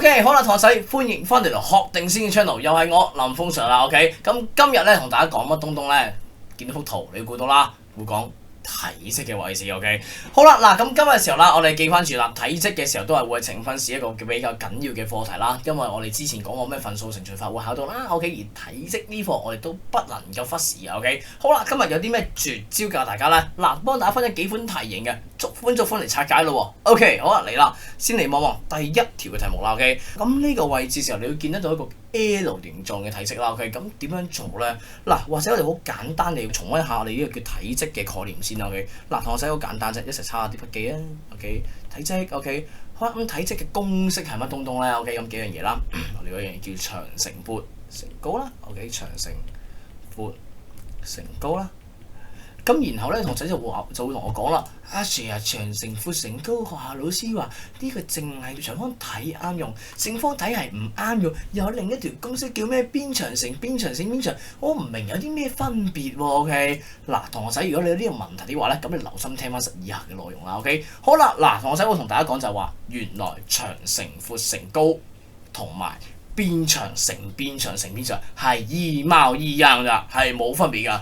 OK， 好啦，同學仔，歡迎翻嚟學定先嘅 channel，又係我林峰 Sir 啦。OK， 咁今日咧同大家講乜東東咧？見到幅圖，你估到啦，會講體積嘅位置。OK， 好啦，嗱，咁今日嘅時候啦，我哋記翻住啦，體積嘅時候都係會呈分試一個比較緊要嘅課題啦。因為我哋之前講過咩分數乘除法會考到啦。OK， 而體積呢課我哋都不能夠忽視。OK， 好啦，今日有啲咩絕招教大家咧？嗱，幫大家分咗幾款題型嘅，逐款嚟拆解咯。OK， 好啦，嚟啦，先嚟望望第一條嘅題目啦。OK， 咁呢個位置時候你會見得到一個 L 形狀嘅體積啦。OK， 咁點樣做咧？嗱，或者我哋好簡單地重溫一下我哋呢個叫體積嘅概念先啦。OK， 嗱，同學仔好簡單啫，一齊抄下啲筆記啊。OK， 體積 OK， 好啦，咁體積嘅公式係乜東東咧 ？OK， 咁幾樣嘢啦，我哋嗰樣嘢叫長乘闊乘高啦。OK， 長乘闊乘高啦。咁然後咧，同學仔就會同我講啦，阿 Sir 啊，長乘闊乘高，學校老師話呢個淨係長方體啱用，正方體係唔啱用。又有另一條公式叫咩？邊長乘邊長乘邊長，我唔明有啲咩分別喎。OK， 嗱，同學仔，如果你有呢個問題的話咧，咁你留心聽翻以下嘅內容啦。OK， 好啦，嗱，同學仔會同大家講就係話，原來長乘闊乘高同埋邊長乘邊長乘邊長係一模一樣㗎，係冇分別㗎。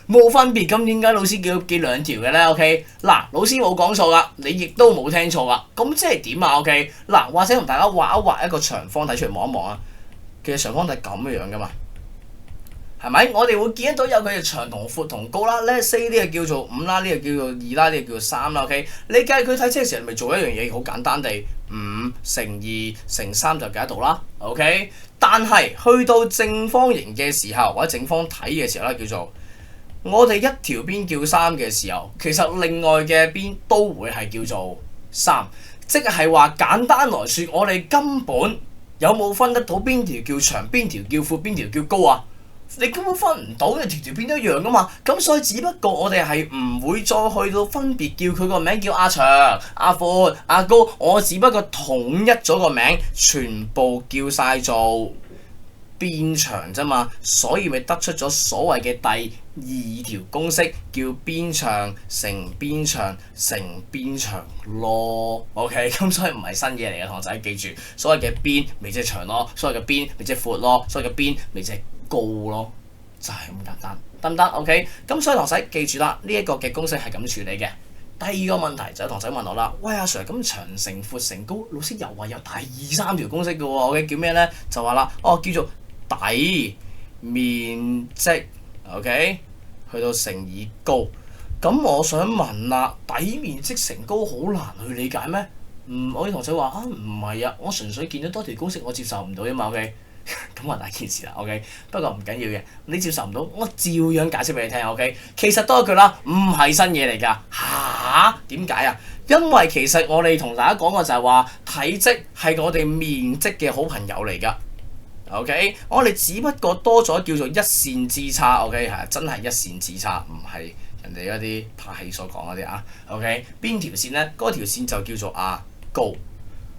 冇分別，咁點解老師叫記兩條嘅咧 ？OK， 嗱，老師冇講錯㗎，你亦都冇聽錯㗎。咁即係點啊 ？OK， 嗱，或者同大家畫一畫一個長方體出嚟望一望啊。其實長方體咁樣㗎嘛，係咪？我哋會見得到有佢嘅長同闊同高啦。Let's say 呢個叫做5啦，呢個叫做2啦，呢個叫做3啦。OK， 你計佢體積嘅時候，咪做一樣嘢好簡單地5乘2乘3就計得到啦。OK， 但係去到正方形嘅時候或者正方體嘅時候咧，叫做我哋一條邊叫3嘅時候，其實另外嘅邊都會係叫做3，即係話簡單來説，我哋根本有冇分得到邊條叫長、邊條叫闊、邊條叫高啊？你根本分唔到，你條條邊都一樣噶嘛。咁所以只不過我哋係唔會再去到分別叫佢個名叫阿長、阿闊、阿高，我只不過統一咗個名，全部叫晒做邊長啫嘛，所以咪得出咗所謂嘅第二條公式，叫邊長乘邊長乘邊長咯。OK， 咁所以唔係新嘢嚟嘅，同學仔記住，所謂嘅邊咪即係長咯，所謂嘅邊咪即係闊咯，所謂嘅邊咪即係高咯，就係咁簡單，得唔得 ？OK， 咁所以同學仔記住啦，呢一個嘅公式係咁處理嘅。第二個問題就係同學仔問我啦，喂阿 Sir， 咁長乘闊乘高，老師又話有第三條公式嘅喎，OK， 叫咩咧？就話啦，叫做底面積 OK， 去到乘以高。咁我想問啦，底面積乘高好難去理解咩？我啲同學話唔係啊，我純粹見到多條公式我接受唔到啊嘛 OK。咁話大件事啦 OK， 不過唔緊要嘅，你接受唔到，我照樣解釋俾你聽 OK。其實多一句啦，唔係新嘢嚟㗎。點解啊？因為其實我哋同大家講過就係話，體積係我哋面積嘅好朋友嚟㗎。OK， 我哋只不過多咗叫做一線之差 OK， 係真係一線之差，唔係人哋嗰啲拍戲所講嗰啲啊。OK， 邊條線咧？嗰條線就叫做阿高。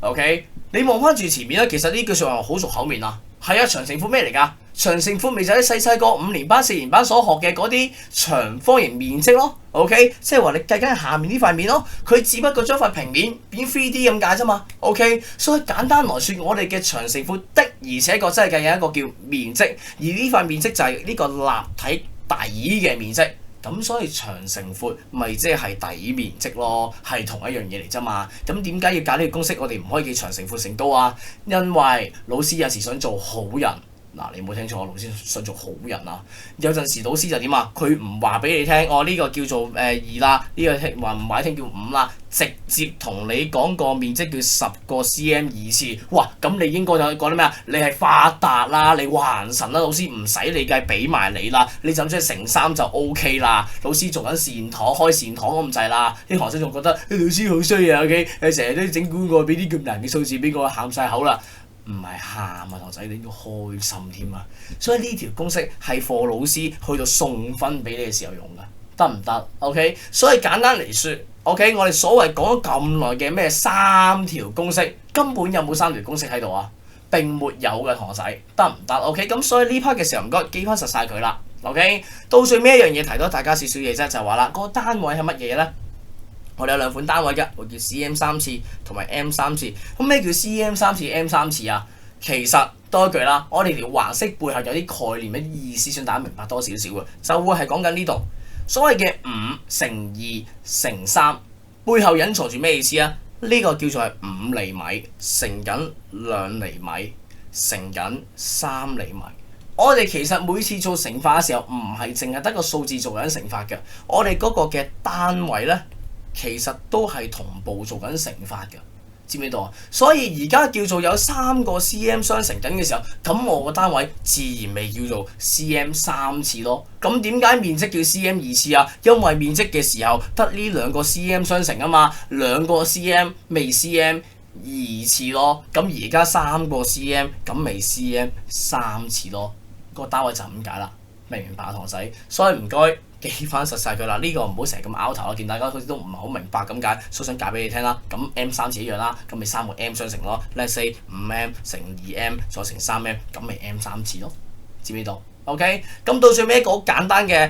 OK， 你望翻住前面咧，其實呢句説話好熟口面啊。係啊，長乘闊咩嚟㗎？長乘闊咪就係細個5年班、4年班所學嘅嗰啲長方形面積咯。OK， 即係話你計緊下面呢塊面咯，佢只不過將塊平面變 3D 咁解啫嘛。OK， 所以簡單來説，我哋嘅長乘闊的而且確真係計緊一個叫面積，而呢塊面積就係呢個立體底嘅面積。咁所以長乘闊咪即係底面積咯，係同一樣嘢嚟啫嘛。咁點解要搞呢個公式？我哋唔可以記長乘闊乘高啊？因為老師有時想做好人。嗱，你冇聽錯，老師想做好人啊！有陣時老師就點啊？佢唔話俾你聽，呢個叫做2啦，呢個話唔話你聽叫5啦，直接同你講個面積叫10個 cm 二次。哇！咁你應該就講啲咩啊？你係發達啦，你還神啦！老師唔使你計，俾埋你啦，你就咁乘3就 OK 啦。老師做緊善堂，開善堂咁滯啦。啲學生仲覺得老師好衰啊 ！OK， 成日都整蠱我，俾啲咁難嘅數字俾我喊晒口啦。唔係喊啊，同仔，你應該開心添啊！所以呢條公式係課老師去到送分俾你嘅時候用㗎，得唔得 ？OK， 所以簡單嚟説 ，OK， 我哋所謂講咗咁耐嘅咩3條公式，根本有冇3條公式喺度啊？並沒有嘅，同學仔，得唔得 ？OK， 咁所以呢 part 嘅時候唔該記翻實晒佢啦。OK， 到最尾一樣嘢提到大家少少嘢啫，就係話啦，個單位係乜嘢咧？我哋有兩款單位嘅，會叫 cm 3次同埋 m 3次。咁咩叫 cm 3次 m 3次啊？其實多一句啦，我哋條橫式背後有啲概念嘅意思，想大家明白多少少嘅，就會係講緊呢度所謂嘅5乘2乘3，背後隱藏住咩意思啊？呢個叫做係5厘米乘緊2厘米乘緊3厘米。我哋其實每次做乘法嘅時候，唔係淨係得個數字做緊乘法嘅，我哋嗰個嘅單位咧，其實都係同步做緊乘法嘅，知唔知道啊？所以而家叫做有3個 cm 相乘緊嘅時候，咁我個單位自然咪叫做 cm 3次咯。咁點解面積叫 cm 2次啊？因為面積嘅時候得呢2個 cm 相乘啊嘛，2個 cm 未 cm 2次咯。咁而家3個 cm 咁咪 cm 3次咯。個單位就咁解啦，明唔明白啊，堂仔？所以唔該記翻實晒佢啦。呢個唔好成日咁拗頭啊！見大家好似都唔係好明白咁解，所以想解俾你聽啦。咁 m 3次一樣啦，咁咪3個 m 相乘咯。Let's say 5m 乘 2m 再乘 3m， 咁咪 m 3次咯，知唔知道？OK， 咁到最尾一個好簡單嘅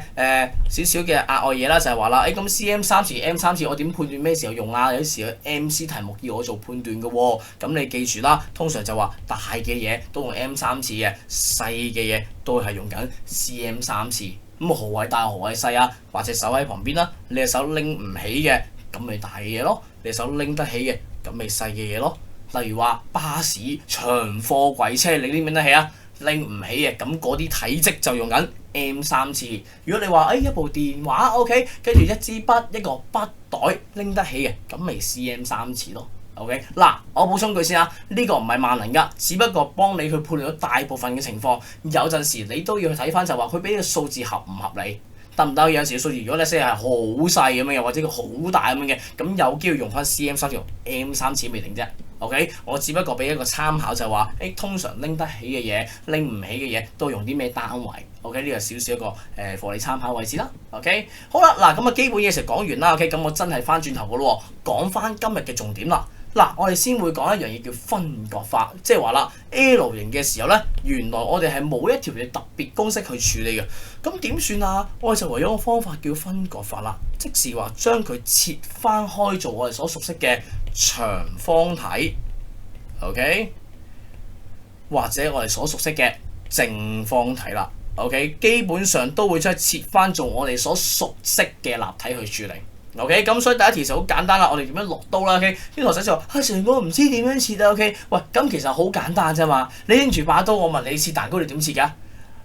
少少嘅額外嘢啦，就係話啦，咁 cm 3次 m 3次我點判斷咩時候用啊？有時候 MC 題目要我做判斷嘅喎，咁你記住啦，通常就話大嘅嘢都用 m 3次嘅，細嘅嘢都係用緊 cm 3次。咁何謂大何謂細啊？或者手喺旁邊啦，你隻手拎唔起嘅，咁咪大嘅嘢咯；你隻手拎得起嘅，咁咪細嘅嘢咯。例如話巴士、長貨櫃車，你拎唔拎得起啊？拎唔起嘅，咁嗰啲體積就用緊 m 3次。如果你話一部電話 OK， 跟住一支筆一個筆袋拎得起嘅，咁咪 cm 3次咯。OK， 嗱，我補充句先啊，呢個唔係萬能㗎，只不過幫你去判斷到大部分嘅情況。有陣時你都要去睇翻，就話佢俾嘅數字合唔合理，得唔得？有陣時嘅數字如果你寫係好細咁樣，又或者佢好大咁樣嘅，咁有機會用翻 cm 3次同 m 3次未定啫。OK， 我只不過俾一個參考就話，通常拎得起嘅嘢、拎唔起嘅嘢都用啲咩單位 ？OK， 呢個少少一個課你參考位置啦。OK， 好啦，嗱咁啊基本嘢成講完啦。OK， 咁我真係翻轉頭嘅咯，講翻今日嘅重點啦。嗱，我哋先會講一樣嘢叫分割法，即係話啦 L 型嘅時候咧，原來我哋係冇一條嘅特別公式去處理嘅。咁點算啊？我哋就唯有個方法叫分割法啦，即是話將佢切翻開做我哋所熟悉嘅長方體 ，OK， 或者我哋所熟悉嘅正方體啦 ，OK， 基本上都會將佢切翻做我哋所熟悉嘅立體去處理。OK， 咁所以第一條就好簡單啦，我哋點樣落刀啦 ？OK， 啲學生就話：成個唔知點樣切啊？OK， 喂，咁其實好簡單啫嘛。你拎住把刀，我問你切蛋糕，你點切㗎？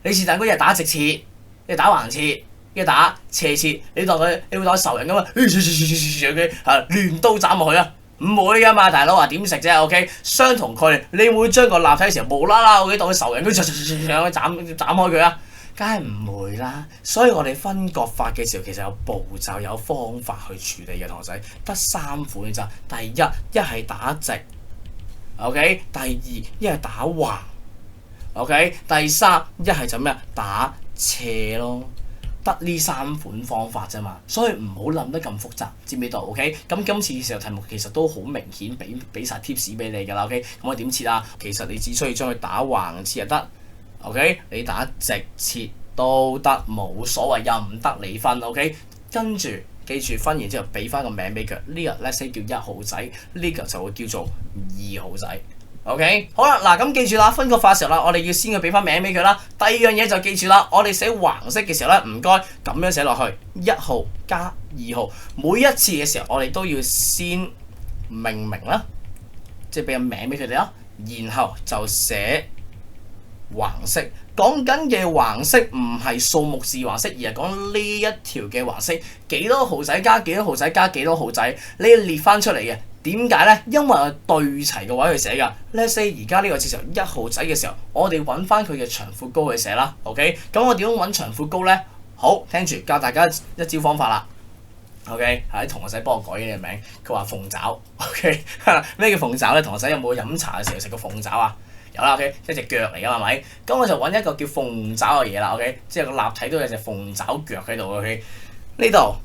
你切蛋糕一係打直切，一係打橫切，一係打斜切。你會當佢仇人㗎嘛？OK， 亂刀斬落去啊！唔會㗎嘛，大佬話點食啫 ？OK， 相同概念，你會將個立體嘅時候無啦啦，OK，當佢仇人咁斬開佢啊？梗係唔會啦，所以我哋分割法嘅時候其實有步驟有方法去處理嘅，同學仔得3款咋。第一係打直 ，OK； 第二一係打橫 ，OK； 第三一係就咩啊？打斜咯，得呢3款方法啫嘛。所以唔好諗得咁複雜，知唔知道 ？OK。咁今次嘅時候題目其實都好明顯，俾晒 tips 俾你㗎啦。OK。咁我點切啊？其實你只需要將佢打橫切就得。OK， 你打直切都得，冇所謂，又唔得離分。OK， 跟住記住分完之後俾翻個名俾佢，呢個 let's say 叫1號仔，呢個就會叫做2號仔。OK， 好啦，嗱咁記住啦，分割法嘅時候啦，我哋要先去俾翻名俾佢啦。第二樣嘢就記住啦，我哋寫橫式嘅時候咧，唔該咁樣寫落去，1號加2號，每一次嘅時候我哋都要先命名啦，即係俾個名俾佢哋啦，然後就寫橫式。講緊嘅橫式唔係數目字橫式，而係講呢一條嘅橫式幾多號仔加幾多號仔加幾多號仔，你要列翻出嚟嘅。點解呢？因為我對齊嘅位去寫㗎。Let's say 而家呢個切成1號仔嘅時候，我哋揾翻佢嘅長闊高去寫啦。OK， 咁我點樣揾長闊高呢？好，聽住教大家一招方法啦。OK， 係啲同學仔幫我改嘅名，佢話鳳爪。OK， 咩叫鳳爪呢？同學仔有冇飲茶嘅時候食過鳳爪啊？有啦 ，OK， 一隻腳嚟㗎係咪？咁我就揾一個叫鳳爪嘅嘢啦 ，OK， 即係個立體都有隻鳳爪腳喺度 ，OK， 呢度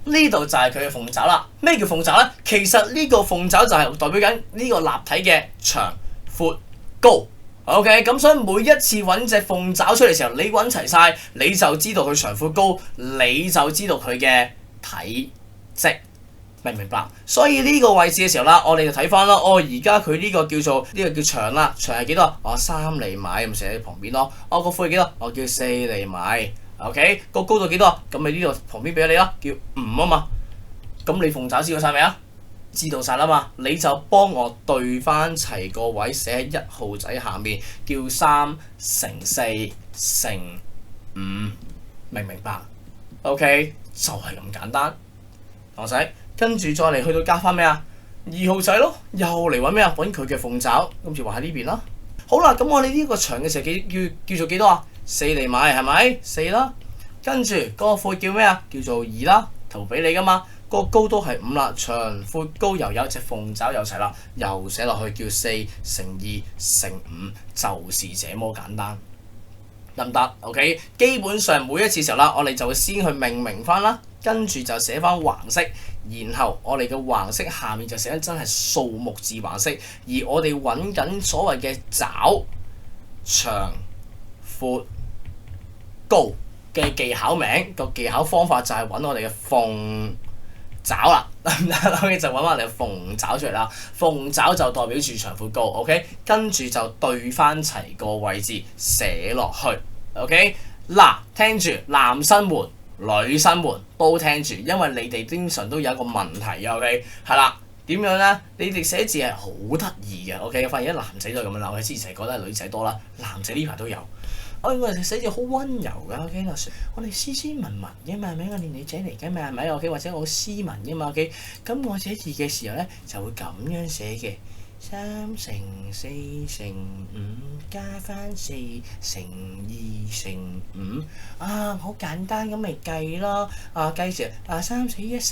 呢度就係佢嘅鳳爪啦。咩叫鳳爪咧？其實呢個鳳爪就係代表緊呢個立體嘅長、闊、高。OK， 咁所以每一次揾隻鳳爪出嚟嘅時候，你揾齊晒，你就知道佢長、闊、高，你就知道佢嘅體積。明唔明白？所以呢個位置嘅時候啦，我哋就睇翻啦。而家佢呢個叫做叫長啦，長係幾多？3厘米咁寫喺旁邊咯。個闊係幾多？叫4厘米。OK， 個高度幾多？咁你呢度旁邊俾咗你啦，叫5啊嘛。咁你鳳爪知道晒未啊？知道晒啦嘛，你就幫我對翻齊個位，寫喺1號仔下面，叫3乘4乘5，明唔明白 ？OK， 就係咁簡單，同學仔。跟住再嚟去到加翻咩啊？2號仔咯，又嚟揾咩啊？揾佢嘅鳳爪，跟住畫喺呢邊啦。好啦，咁我哋呢個長嘅時候叫做幾多啊？4厘米係咪？4啦。跟住嗰個闊叫咩啊？叫做2啦，圖俾你噶嘛。個高都係5啦，長闊高又有隻鳳爪有齊啦，又寫落去叫4乘2乘5，就是這麼簡單。得唔得 ？OK， 基本上每一次時候啦，我哋就會先去命名翻啦，跟住就寫翻橫式，然後我哋嘅橫式下面就寫緊真係數目字橫式，而我哋揾緊所謂嘅爪長闊高嘅技巧名，個技巧方法就係揾我哋嘅鳳爪啦，得唔得？OK，就揾我哋嘅鳳爪出嚟啦。鳳爪就代表住長闊高 ，OK， 跟住就對翻齊個位置寫落去 ，OK。嗱，聽住男生們、女生們都聽住，因為你哋經常都有一個問題嘅 ，OK， 係啦，點樣咧？你哋寫字係好得意嘅 ，OK， 發現啲男仔都係咁樣啦，我之前覺得係女仔多啦，男仔呢排都有。我哋寫字好溫柔㗎 ，OK， 我哋斯斯文文嘅嘛，係咪？我哋女仔嚟嘅嘛，係咪 ？OK， 或者我好斯文嘅嘛 ，OK， 咁我寫字嘅時候咧就會咁樣寫嘅，3乘4乘5加翻4乘2乘5好簡單咁咪計咯。計時3、4、1、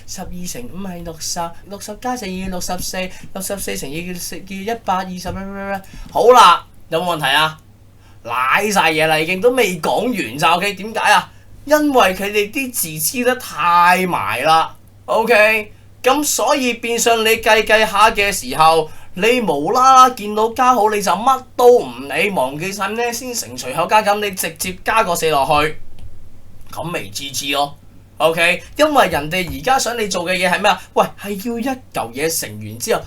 12，12乘5係60，60加4要64，64乘2叫120，好啦，有冇問題啊？賴晒嘢啦，已經都未講完咋 ，OK？ 點解啊？因為佢哋啲字黐得太埋啦 ，OK？ 咁所以變相你計下嘅時候，你無啦啦見到加號你就乜都唔理，忘記晒咩先乘除後加減，你直接加個4落去，咁咪 GG 咯。OK， 因為人哋而家想你做嘅嘢係咩啊？喂，係要一嚿嘢乘完之後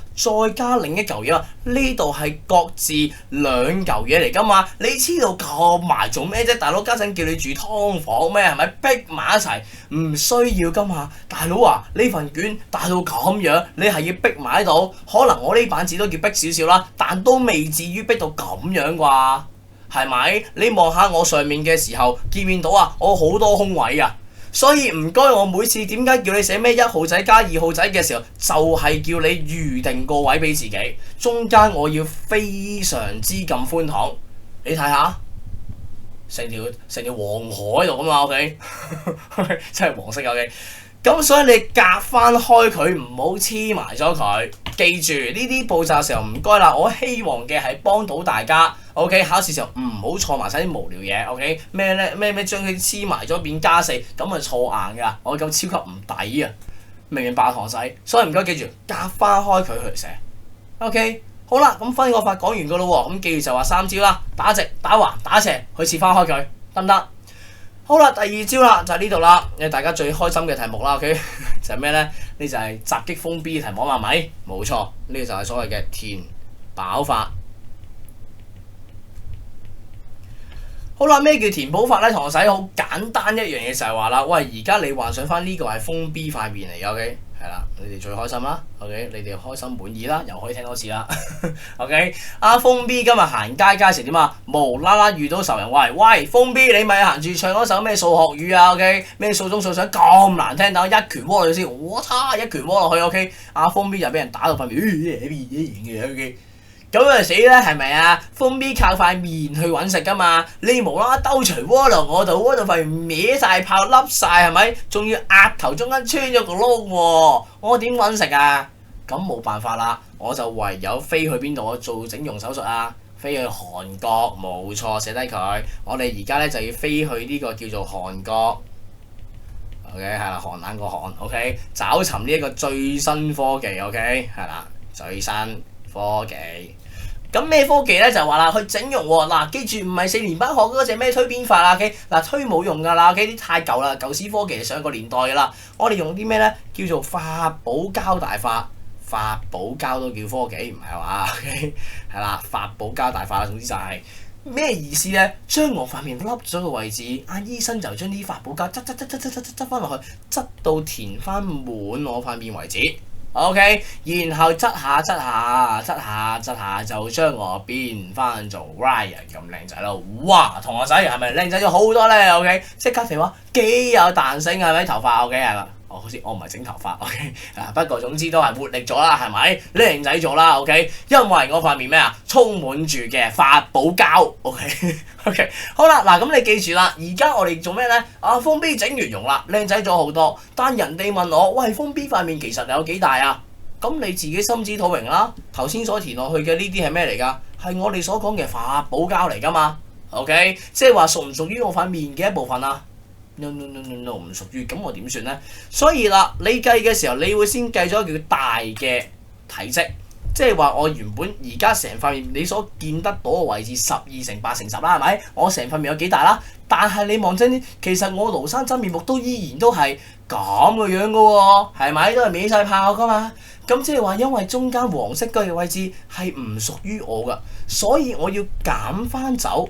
再加另一嚿嘢啊！呢度係各自2嚿嘢嚟噶嘛？你黐到咁埋做咩啫？大佬家陣叫你住劏房咩？係咪逼埋一齊？唔需要噶嘛！大佬啊，呢份卷大到咁樣，你係要逼埋喺度？可能我呢版紙都叫逼少少啦，但都未至於逼到咁樣啩？係咪？你望下我上面嘅時候，見唔見到啊？我好多空位啊！所以唔該，我每次點解叫你寫咩1號仔加2號仔嘅時候，就係叫你預定個位俾自己，中間我要非常之咁寬敞。你睇下，成條黃河喺度啊嘛 ，OK， 真係黃色 OK。咁所以你隔翻開佢，唔好黐埋咗佢。記住呢啲步驟嘅時候唔該啦，我希望嘅係幫到大家。OK， 考試時候唔好錯埋晒啲無聊嘢。OK， 咩咧？咩將佢黐埋咗變加4，咁咪錯硬㗎。我咁超級唔抵啊！明唔明白，堂仔？所以唔該記住隔翻開佢去寫。OK， 好啦，咁分個法講完㗎咯喎。咁記住就話3招啦：打直、打橫、打斜，去切翻開佢，得唔得？好啦，第2招啦，就係呢度啦，大家最開心嘅題目啦 ，OK， 就係咩咧？呢就係襲擊封 B 嘅題目係咪？冇錯，呢個就係所謂嘅填飽法。好啦，咩叫填補法咧？同學仔好簡單一樣嘢就係話啦，喂，而家你幻想翻呢個係封 B 塊面嚟嘅 ，OK， 係啦，你哋最開心啦 ，OK， 你哋開心滿意啦，又可以聽多次啦，OK， 封 B 今日行街時點啊？無啦啦遇到仇人，喂，封 B 你咪行住唱嗰首咩數學語啊 ，OK， 咩數中數上咁難聽，等我一拳窩落去先，我擦一拳窩落去 ，OK， 封 B 就俾人打到塊面，OK。咁就死啦，係咪啊？封 B 靠塊面去揾食噶嘛，你無啦啦兜除窩落我度，窩度塊面歪晒泡凹晒，係咪？仲要額頭中間穿咗個窿喎，我點揾食啊？咁冇辦法啦，我就唯有飛去邊度做整容手術啊？飛去韓國，冇錯，寫低佢。我哋而家咧就要飛去呢個叫做韓國 ，OK 係啦，寒冷個寒 ，OK 找尋呢一個最新科技 ，OK 係啦，最新科技咁咩科技咧就話啦，去整容喎。嗱，記住唔係4年班學嗰隻咩推編法啦，OK？嗱，推冇用㗎啦，OK？啲太舊啦，舊時科技上個年代㗎啦。我哋用啲咩咧？叫做發泡膠大法，發泡膠都叫科技，唔係話 OK？係啦，發泡膠大法，總之就係咩意思咧？將我塊面凹咗個位置，醫生就將啲發泡膠執翻落去，執到填翻滿我塊面為止。OK， 然後執下就將我變翻做 Ryan 咁靚仔咯！哇，同學仔係咪靚仔咗好多咧？OK， 即刻哋話幾有彈性係咪？頭髮 OK 係啦。好似我唔係整頭髮 OK， 不過總之都係活力咗啦，係咪？靚仔咗啦 OK， 因為我塊面咩啊，充滿住嘅發泡膠 OK， 好啦，嗱咁你記住啦，而家我哋做咩咧？封 B 整完容啦，靚仔咗好多，但人哋問我，喂，封 B 塊面其實有幾大啊？咁你自己心知肚明啦。頭先所填落去嘅呢啲係咩嚟㗎？係我哋所講嘅發泡膠嚟㗎嘛 OK， 即係話屬唔屬於我塊面嘅一部分啊？No 唔屬於，咁我點算咧？所以啦，你計嘅時候，你會先計咗叫大嘅體積，即係話我原本而家成塊面你所見得到嘅位置12乘8乘10啦，係咪？我成塊面有幾大啦？但係你望真啲，其實我廬山真面目都依然都係咁嘅樣嘅喎，係咪？都係歪晒炮㗎嘛。咁即係話，因為中間黃色嗰個位置係唔屬於我㗎，所以我要減翻走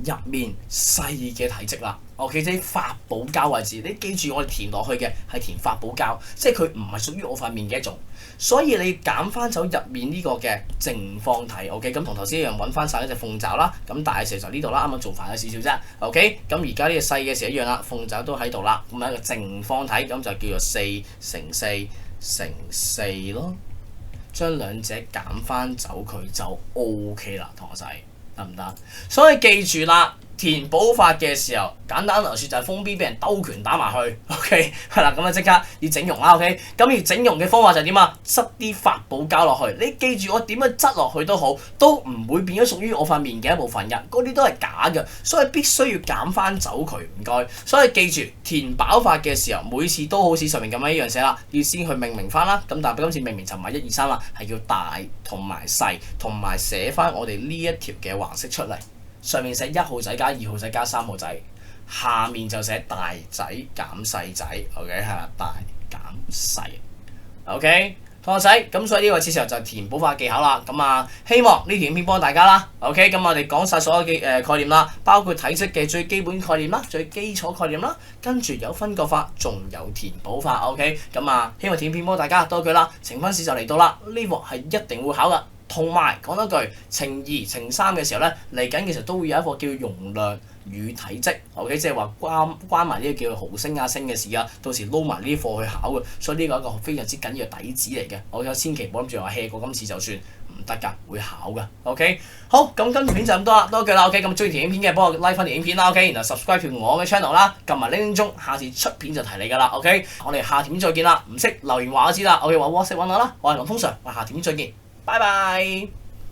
入面細嘅體積啦。OK， 即係發泡膠位置，你記住我哋填落去嘅係填發泡膠，即係佢唔係屬於我塊面嘅一種，所以你減翻走入面呢個嘅正方體。OK， 咁同頭先一樣揾翻晒一隻鳳爪啦，咁大嘅時候就呢度啦，啱啱做快咗少少啫。OK， 咁而家呢個細嘅時候一樣啦，鳳爪都喺度啦，咁係一個正方體，咁就叫做4乘4乘4咯，將兩者減翻走佢就 OK 啦，同學仔得唔得？所以記住啦。填補法嘅時候，簡單嚟説就係封 B 俾人兜拳打埋去 ，OK 係啦，咁啊即刻要整容啦 ，OK， 咁而整容嘅方法就係點啊？塞啲發泡膠落去，你記住我點樣擠落去都好，都唔會變咗屬於我塊面嘅一部分嘅，嗰啲都係假嘅，所以必須要減翻走佢，唔該。所以記住填飽法嘅時候，每次都好似上面咁樣一樣寫啦，要先去命名翻啦。咁但係今次命名就唔係1、2、3啦，係叫大同埋細，同埋寫翻我哋呢一條嘅橫式出嚟。上面寫1號仔加2號仔加3號仔，下面就寫大仔減細仔 ，OK 係啦，大減細 ，OK 同學仔，咁所以呢個次時候就係填補法技巧啦。咁希望呢條影片幫大家啦 ，OK 咁我哋講晒所有嘅概念啦，包括體積嘅最基本概念啦、最基礎概念啦，跟住有分割法，仲有填補法 ，OK 咁希望影片幫大家多句啦。呈分試就嚟到啦，呢鑊係一定會考噶。同埋講多句，呈2、呈3嘅時候咧，嚟緊其實都會有一個叫容量與體積 ，OK， 即係話關埋呢個叫毫升升嘅事啊，到時撈埋呢啲課去考嘅，所以呢個係一個非常之緊要嘅底子嚟嘅。我有千祈唔好諗住話 hea 過今次就算，唔得㗎，會考㗎。OK， 好，咁今條片就咁多啦，多句啦。OK，咁中意條影片嘅幫我 like 翻條影片啦。OK，然後 subscribe 條我嘅 channel 啦，撳埋鈴鐘，下次出片就提你㗎啦。OK，我哋下條片再見啦，唔識留言話我知啦。OK，話 WhatsApp 揾我啦，我係林峰 Sir，我下條片再見，拜拜。